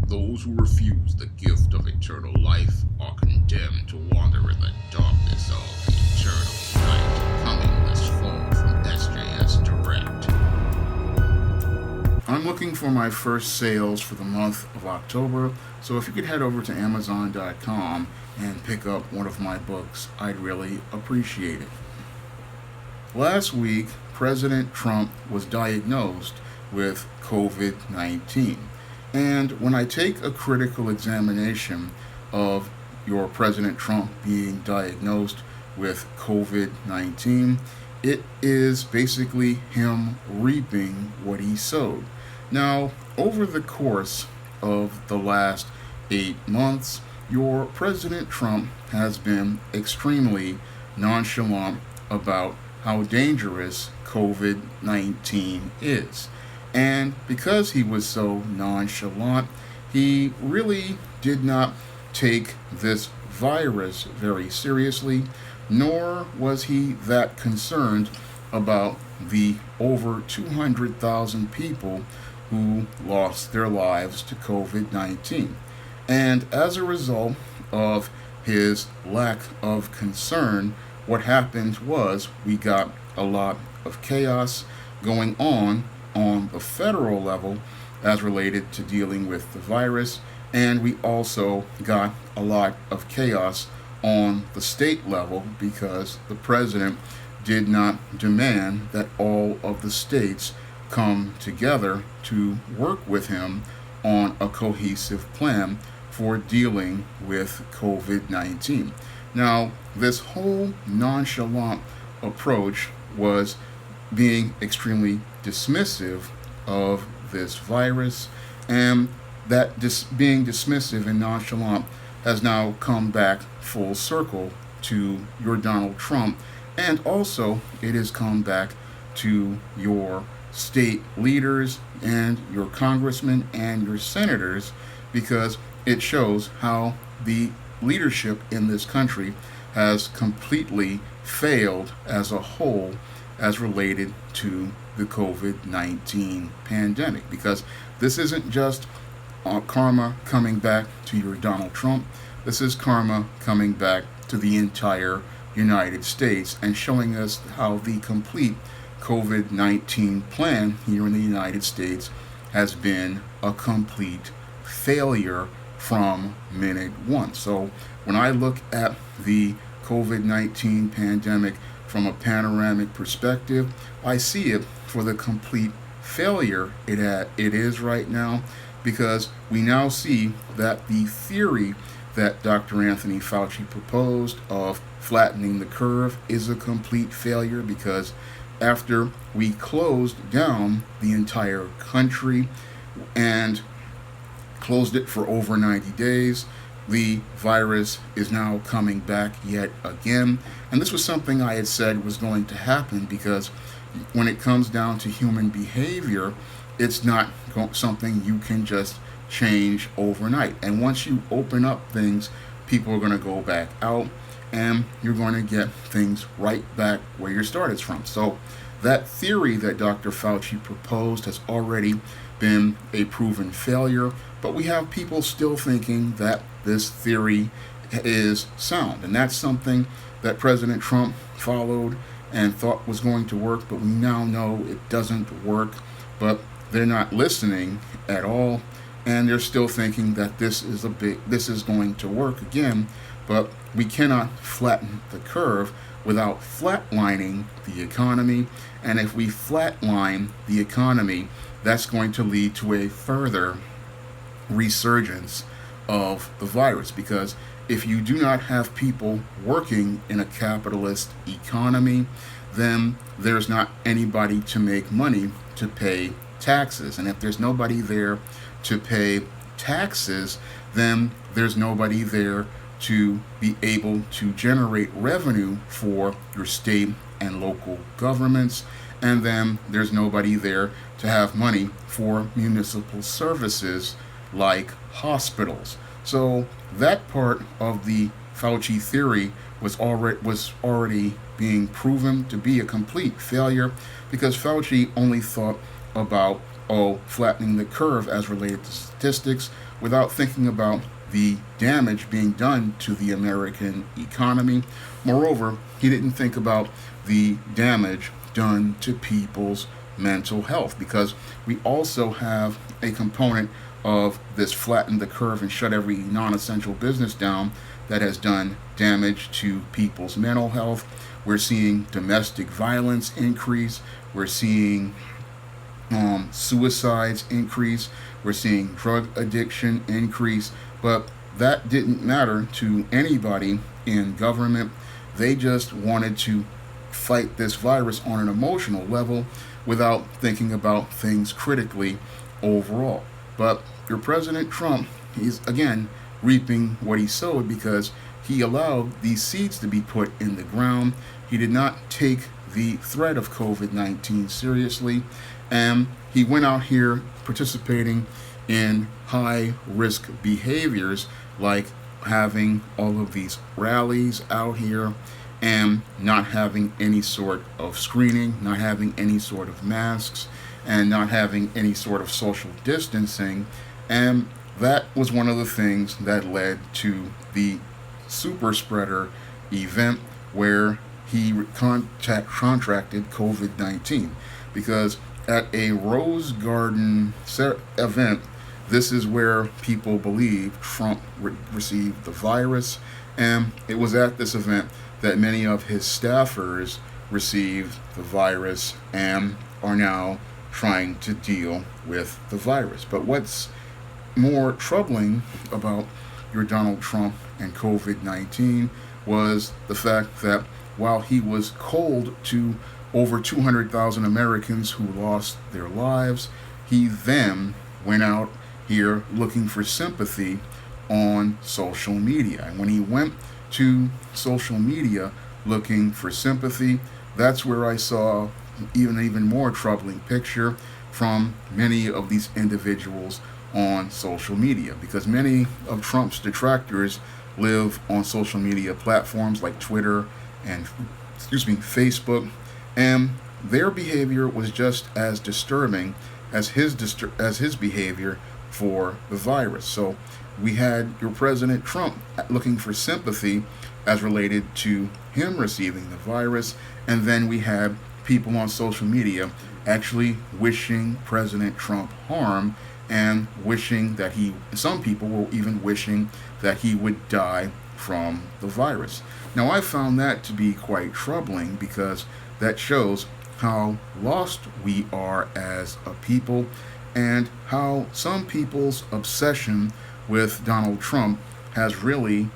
Those who refuse the gift of eternal life are condemned to wander in the darkness of eternal night. Coming this fall from SJS Direct. I'm looking for my first sales for the month of October, so if you could head over to Amazon.com and pick up one of my books, I'd really appreciate it. Last week, President Trump was diagnosed with COVID-19. And when I take a critical examination of your President Trump being diagnosed with COVID-19, it is basically him reaping what he sowed. Now, over the course of the last 8 months, your President Trump has been extremely nonchalant about how dangerous COVID-19 is. And because he was so nonchalant, he really did not take this virus very seriously, nor was he that concerned about the over 200,000 people who lost their lives to COVID-19. And as a result of his lack of concern, what happened was we got a lot of chaos going on the federal level as related to dealing with the virus, and we also got a lot of chaos on the state level because the president did not demand that all of the states come together to work with him on a cohesive plan for dealing with COVID-19. Now, this whole nonchalant approach was being extremely dismissive of this virus, and that being dismissive and nonchalant has now come back full circle to your Donald Trump, and also it has come back to your state leaders and your congressmen and your senators, because it shows how the leadership in this country has completely failed as a whole as related to the COVID-19 pandemic, because this isn't just karma coming back to your Donald Trump. This is karma coming back to the entire United States and showing us how the complete COVID-19 plan here in the United States has been a complete failure from minute one. So when I look at the COVID-19 pandemic from a panoramic perspective, I see it for the complete failure it is right now, because we now see that the theory that Dr. Anthony Fauci proposed of flattening the curve is a complete failure, because after we closed down the entire country and closed it for over 90 days, the virus is now coming back yet again. And this was something I had said was going to happen, because when it comes down to human behavior, it's not something you can just change overnight. And once you open up things, people are going to go back out, and you're going to get things right back where you started from. So that theory that Dr. Fauci proposed has already been a proven failure, but we have people still thinking that this theory is sound. And that's something that President Trump followed and thought was going to work, but we now know it doesn't work. But they're not listening at all, and they're still thinking that this is going to work again. But we cannot flatten the curve without flatlining the economy. And if we flatline the economy, that's going to lead to a further resurgence of the virus, because if you do not have people working in a capitalist economy, then there's not anybody to make money to pay taxes. And if there's nobody there to pay taxes, then there's nobody there to be able to generate revenue for your state and local governments. And then there's nobody there to have money for municipal services like hospitals. So that part of the Fauci theory was already being proven to be a complete failure, because Fauci only thought about flattening the curve as related to statistics, without thinking about the damage being done to the American economy. Moreover, he didn't think about the damage done to people's mental health, because we also have a component of this flatten the curve and shut every non-essential business down that has done damage to people's mental health. We're seeing domestic violence increase. We're seeing suicides increase. We're seeing drug addiction increase. But that didn't matter to anybody in government. They just wanted to fight this virus on an emotional level without thinking about things critically overall. But your President Trump, he's again reaping what he sowed, because he allowed these seeds to be put in the ground. He did not take the threat of COVID-19 seriously, and he went out here participating in high risk behaviors like having all of these rallies out here and not having any sort of screening, not having any sort of masks, and not having any sort of social distancing. And that was one of the things that led to the super spreader event where he contracted COVID-19. Because at a Rose Garden event, this is where people believe Trump received the virus. And it was at this event that many of his staffers received the virus and are now trying to deal with the virus. But what's more troubling about your Donald Trump and COVID-19 was the fact that while he was cold to over 200,000 Americans who lost their lives, he then went out here looking for sympathy on social media. And when he went to social media looking for sympathy, that's where I saw even more troubling picture from many of these individuals on social media, because many of Trump's detractors live on social media platforms like Twitter and Facebook, and their behavior was just as disturbing as his behavior for the virus. So we had your President Trump looking for sympathy as related to him receiving the virus, and then we had people on social media actually wishing President Trump harm and wishing that some people were even wishing that he would die from the virus. Now, I found that to be quite troubling, because that shows how lost we are as a people and how some people's obsession with Donald Trump has really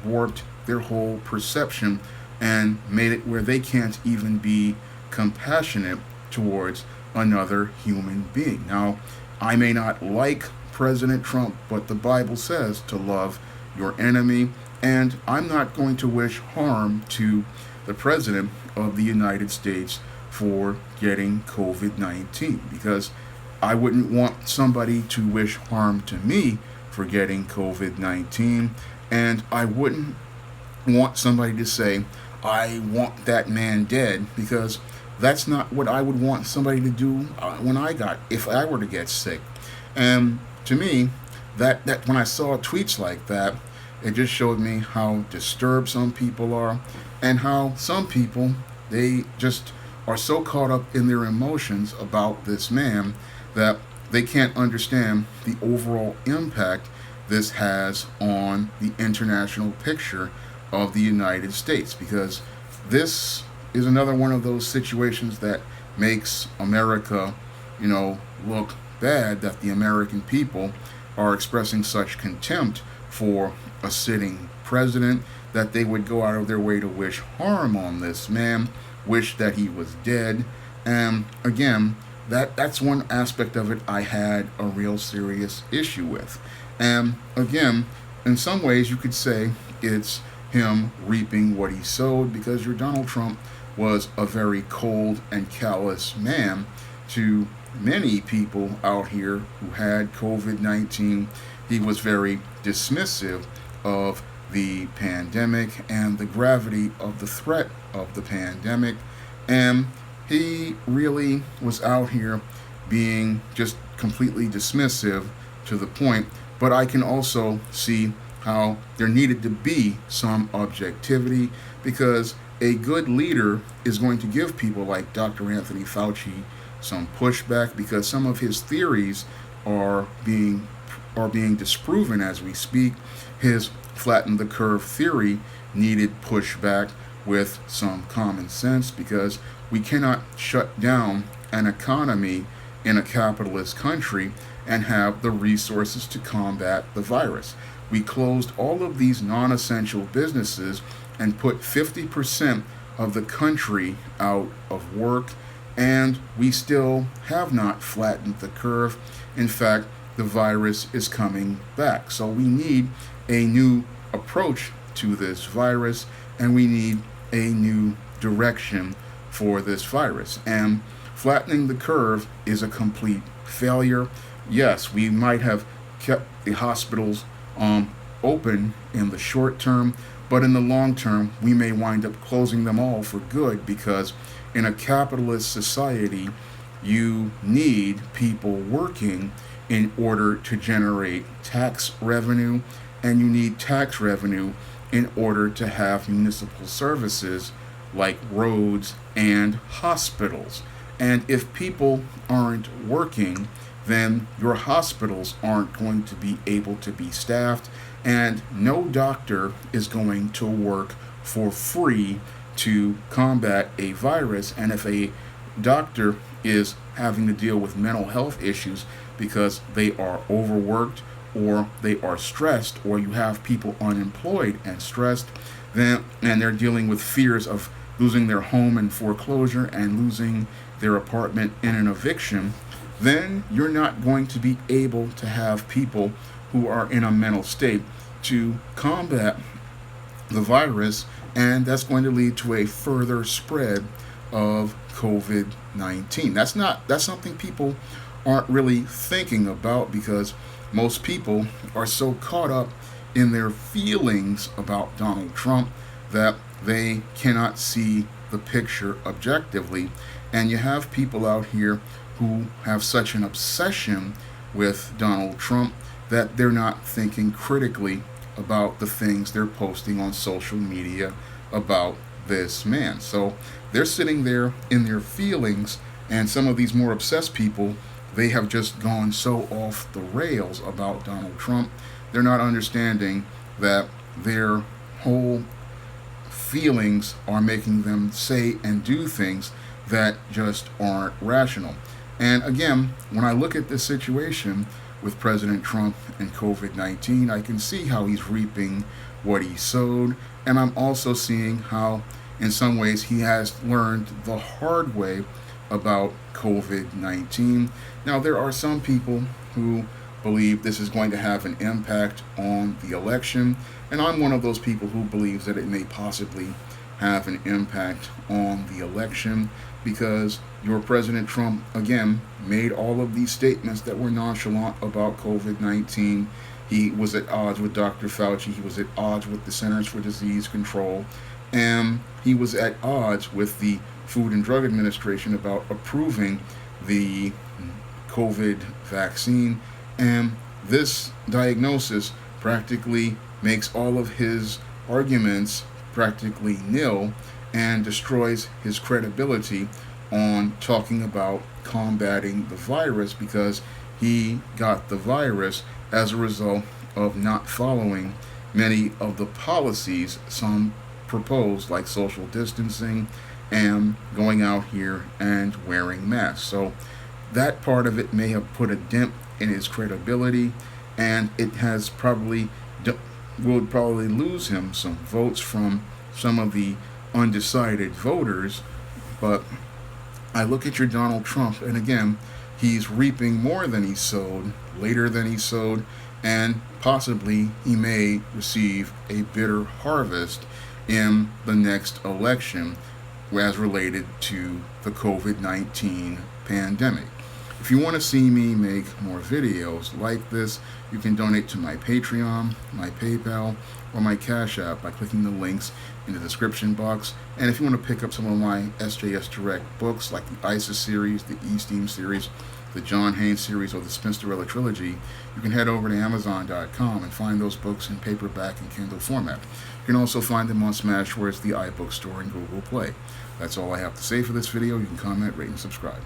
warped their whole perception and made it where they can't even be compassionate towards another human being. Now, I may not like President Trump, but the Bible says to love your enemy, and I'm not going to wish harm to the President of the United States for getting COVID-19, because I wouldn't want somebody to wish harm to me for getting COVID-19, and I wouldn't want somebody to say, I want that man dead, because that's not what I would want somebody to do if I were to get sick. And to me, that when I saw tweets like that, it just showed me how disturbed some people are, and how some people, they just are so caught up in their emotions about this man that they can't understand the overall impact this has on the international picture of the United States, because this is another one of those situations that makes America, look bad, that the American people are expressing such contempt for a sitting president that they would go out of their way to wish harm on this man, wish that he was dead. And again, that's one aspect of it I had a real serious issue with. And again, in some ways you could say it's him reaping what he sowed, because your Donald Trump was a very cold and callous man to many people out here who had COVID-19. He was very dismissive of the pandemic and the gravity of the threat of the pandemic, and he really was out here being just completely dismissive, to the point but I can also see how there needed to be some objectivity, because a good leader is going to give people like Dr. Anthony Fauci some pushback, because some of his theories are being disproven as we speak. His flatten the curve theory needed pushback with some common sense, because we cannot shut down an economy in a capitalist country and have the resources to combat the virus. We closed all of these non-essential businesses and put 50% of the country out of work, and we still have not flattened the curve. In fact, the virus is coming back. So we need a new approach to this virus, and we need a new direction for this virus. And flattening the curve is a complete failure. Yes, we might have kept the hospitals open in the short term, but in the long term, we may wind up closing them all for good, because in a capitalist society, you need people working in order to generate tax revenue, and you need tax revenue in order to have municipal services like roads and hospitals. And if people aren't working, then your hospitals aren't going to be able to be staffed, and no doctor is going to work for free to combat a virus. And if a doctor is having to deal with mental health issues because they are overworked or they are stressed, or you have people unemployed and stressed, then and they're dealing with fears of losing their home in foreclosure and losing their apartment in an eviction, then you're not going to be able to have people who are in a mental state to combat the virus, and that's going to lead to a further spread of COVID-19. That's something people aren't really thinking about, because most people are so caught up in their feelings about Donald Trump that they cannot see the picture objectively. And you have people out here who have such an obsession with Donald Trump that they're not thinking critically about the things they're posting on social media about this man. So they're sitting there in their feelings, and some of these more obsessed people, they have just gone so off the rails about Donald Trump. They're not understanding that their whole feelings are making them say and do things that just aren't rational. And again, when I look at this situation with President Trump and COVID-19, I can see how he's reaping what he sowed. And I'm also seeing how, in some ways, he has learned the hard way about COVID-19. Now, there are some people who believe this is going to have an impact on the election, and I'm one of those people who believes that it may possibly have an impact on the election, because your President Trump, again, made all of these statements that were nonchalant about COVID-19. He was at odds with Dr. Fauci. He was at odds with the Centers for Disease Control. And he was at odds with the Food and Drug Administration about approving the COVID vaccine. And this diagnosis practically makes all of his arguments practically nil and destroys his credibility on talking about combating the virus, because he got the virus as a result of not following many of the policies some proposed, like social distancing and going out here and wearing masks. So that part of it may have put a dent in his credibility, and it has will probably lose him some votes from some of the undecided voters. But I look at your Donald Trump, and again, he's reaping more than he sowed, later than he sowed, and possibly he may receive a bitter harvest in the next election as related to the COVID-19 pandemic. If you want to see me make more videos like this, you can donate to my Patreon, my PayPal, or my Cash App by clicking the links in the description box. And if you want to pick up some of my SJS Direct books, like the ISIS series, the E-Steam series, the John Haynes series or the Spinsterella trilogy, you can head over to Amazon.com and find those books in paperback and Kindle format. You can also find them on Smashwords, the iBookstore, and Google Play. That's all I have to say for this video. You can comment, rate, and subscribe.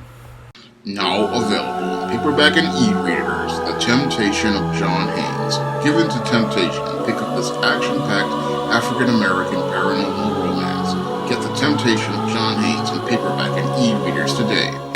Now available in paperback and e-readers, The Temptation of John Haynes. Give in to temptation and pick up this action-packed African-American paranormal romance. Get The Temptation of John Haynes in paperback and e-readers today.